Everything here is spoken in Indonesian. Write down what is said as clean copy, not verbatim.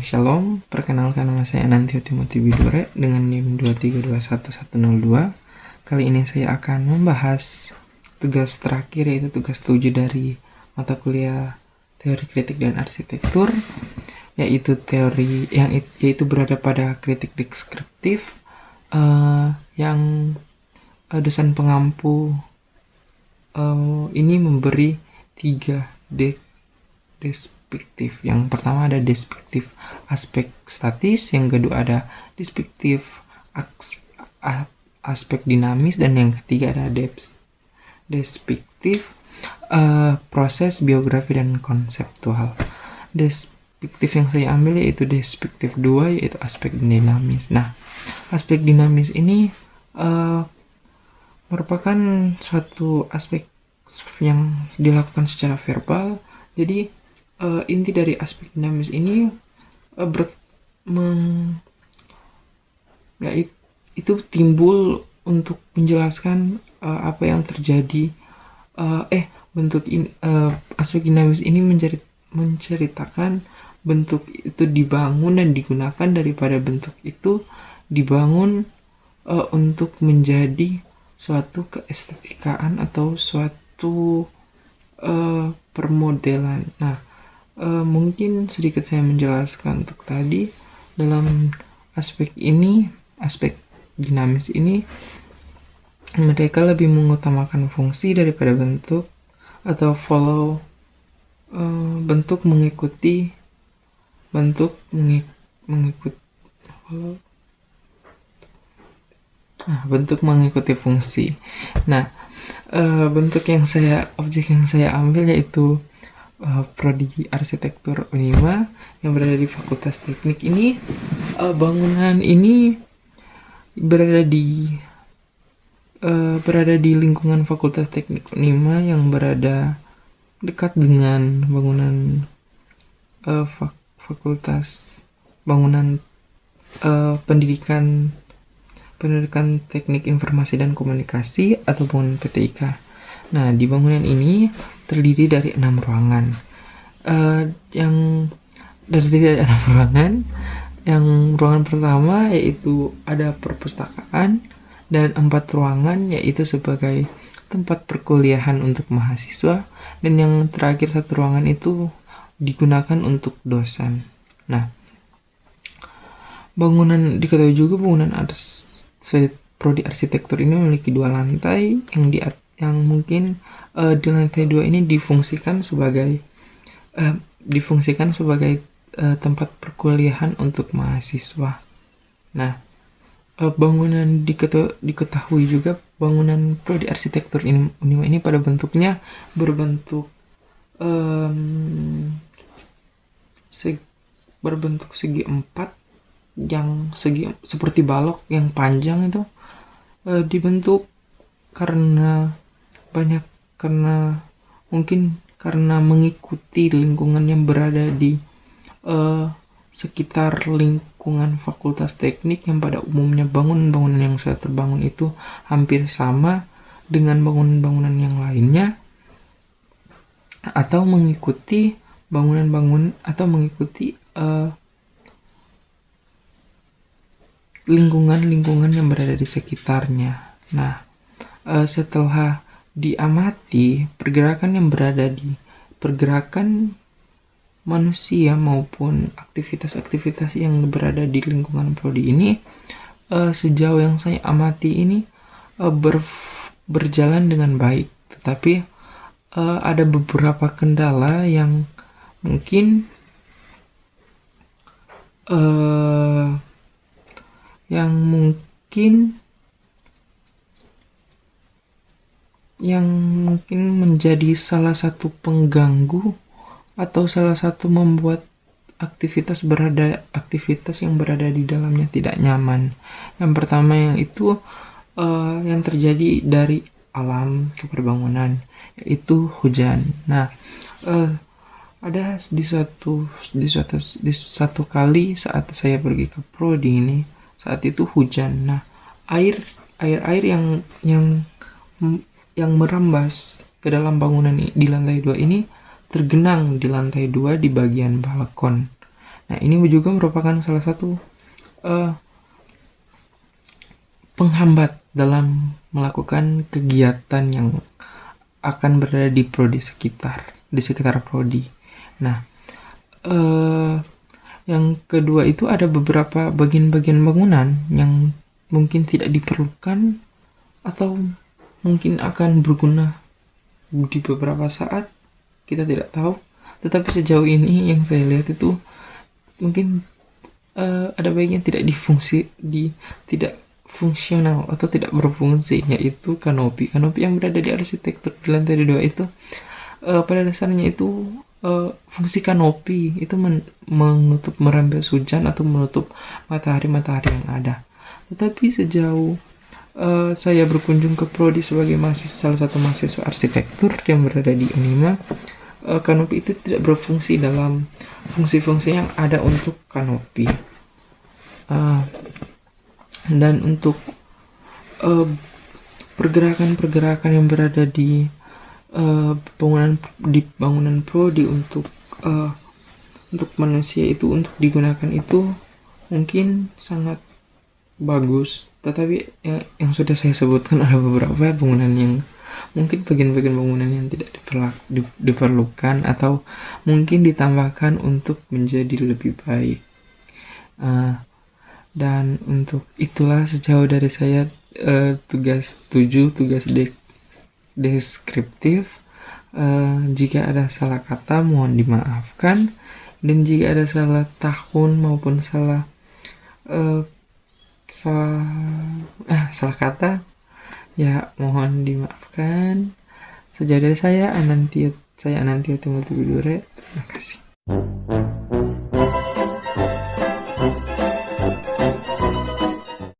Shalom, perkenalkan nama saya Anantio Timothy Bidore dengan NIM 2321102. Kali ini saya akan membahas tugas terakhir, yaitu tugas 7 dari mata kuliah Teori Kritik dan Arsitektur, yaitu berada pada kritik deskriptif, yang dosen pengampu ini memberi 3 despektif. Yang pertama ada despektif aspek statis, yang kedua ada despektif aspek dinamis, dan yang ketiga ada despektif proses biografi dan konseptual. Despektif yang saya ambil yaitu despektif 2, yaitu aspek dinamis. Nah, aspek dinamis ini merupakan suatu aspek yang dilakukan secara verbal. Jadi inti dari aspek dinamis ini itu timbul untuk menjelaskan apa yang terjadi. Aspek dinamis ini menceritakan bentuk itu dibangun dan digunakan daripada bentuk itu dibangun untuk menjadi suatu keestetikaan atau suatu permodelan. Nah, mungkin sedikit saya menjelaskan untuk tadi. Dalam aspek dinamis ini, mereka lebih mengutamakan fungsi daripada bentuk, atau follow bentuk mengikuti fungsi. Nah, objek yang saya ambil yaitu Prodi Arsitektur Unima yang berada di Fakultas Teknik ini. Bangunan ini berada di lingkungan Fakultas Teknik Unima yang berada dekat dengan bangunan pendidikan Teknik Informasi dan Komunikasi atau bangunan PTIK. Nah, di bangunan ini terdiri dari 6 ruangan. Yang ruangan pertama yaitu ada perpustakaan, dan 4 ruangan yaitu sebagai tempat perkuliahan untuk mahasiswa, dan yang terakhir 1 ruangan itu digunakan untuk dosen. Nah, diketahui juga bangunan Prodi Arsitektur ini memiliki 2 lantai yang mungkin di lantai 2 ini difungsikan sebagai tempat perkuliahan untuk mahasiswa. Nah, diketahui juga bangunan Prodi Arsitektur Unima ini pada bentuknya berbentuk segi 4, yang seperti balok yang panjang itu dibentuk karena mengikuti lingkungan yang berada di sekitar lingkungan Fakultas Teknik, yang pada umumnya bangunan-bangunan yang sudah terbangun itu hampir sama dengan bangunan-bangunan yang lainnya, atau mengikuti lingkungan yang berada di sekitarnya. Nah, setelah diamati pergerakan manusia maupun aktivitas-aktivitas yang berada di lingkungan prodi ini, sejauh yang saya amati ini berjalan dengan baik. Tetapi ada beberapa kendala yang mungkin menjadi salah satu pengganggu atau salah satu membuat aktivitas yang berada di dalamnya tidak nyaman. Yang pertama yang terjadi dari alam ke perbangunan, yaitu hujan. Nah, ada di satu kali saat saya pergi ke prodi ini, saat itu hujan. Nah, air yang merambas ke dalam bangunan di lantai 2 ini tergenang di lantai 2 di bagian balkon. Nah, ini juga merupakan salah satu uh, penghambat dalam melakukan kegiatan yang akan berada di sekitar prodi. Nah, yang kedua itu ada beberapa bagian-bagian bangunan yang mungkin tidak diperlukan atau mungkin akan berguna di beberapa saat, kita tidak tahu. Tetapi sejauh ini yang saya lihat itu mungkin ada baiknya tidak fungsional atau tidak berfungsi, yaitu kanopi yang berada di arsitektur di lantai 2 itu. Pada dasarnya itu fungsi kanopi itu menutup merembes hujan atau menutup matahari yang ada. Tetapi sejauh saya berkunjung ke prodi sebagai salah satu mahasiswa arsitektur yang berada di Unima, kanopi itu tidak berfungsi dalam fungsi-fungsi yang ada untuk kanopi. Dan untuk pergerakan-pergerakan yang berada di bangunan prodi untuk manusia itu untuk digunakan itu mungkin sangat bagus, tetapi yang sudah saya sebutkan ada beberapa bangunan yang mungkin bagian-bagian bangunan yang tidak diperlukan atau mungkin ditambahkan untuk menjadi lebih baik. Dan untuk itulah sejauh dari saya tugas deskriptif. Jika ada salah kata mohon dimaafkan, dan jika ada salah tahun maupun salah kata ya mohon dimaafkan. Sejauh dari saya Anantio Timothy Widure. Terima kasih.